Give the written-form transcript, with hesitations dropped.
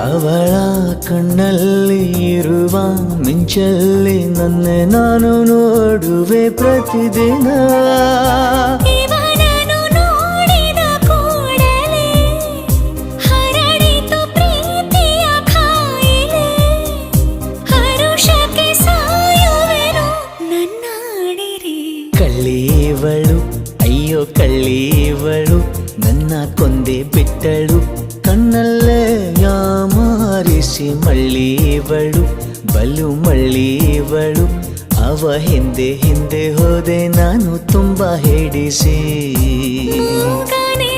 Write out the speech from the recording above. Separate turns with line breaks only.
ಅವಳ ಕಣ್ಣಲ್ಲಿ ಇರುವ ಮಿಂಚಲ್ಲಿ ನನ್ನ ನಾನು ನೋಡುವೆ ಪ್ರತಿದಿನ.
ಇವನನ್ನು ನೋಡಿದ ಕೂಡಲೇ ಹರಡಿತು ಪ್ರೀತಿಯ ಕಾಯಿಲೆ. ಹರುಷಕ್ಕೆ ಸಾಯುವೆನು ನನ್ನಾಡಿರಿ.
ಕಳ್ಳೀವಳು ಅಯ್ಯೋ ಕಳ್ಳೀವಳು ನನ್ನ ಕೊಂದೆ ಬಿಟ್ಟಳು. ಕಣ್ಣಲ್ಲೇ ಯಾಮಾರಿಸಿ ಮಳ್ಳೀವಳು ಬಲು ಮಳ್ಳೀವಳು. ಅವ ಹಿಂದೆ ಹಿಂದೆ ಹೋದೆ ನಾನು ತುಂಬ ಹಿಡಿಸಿ.
ಮೂಗನೇ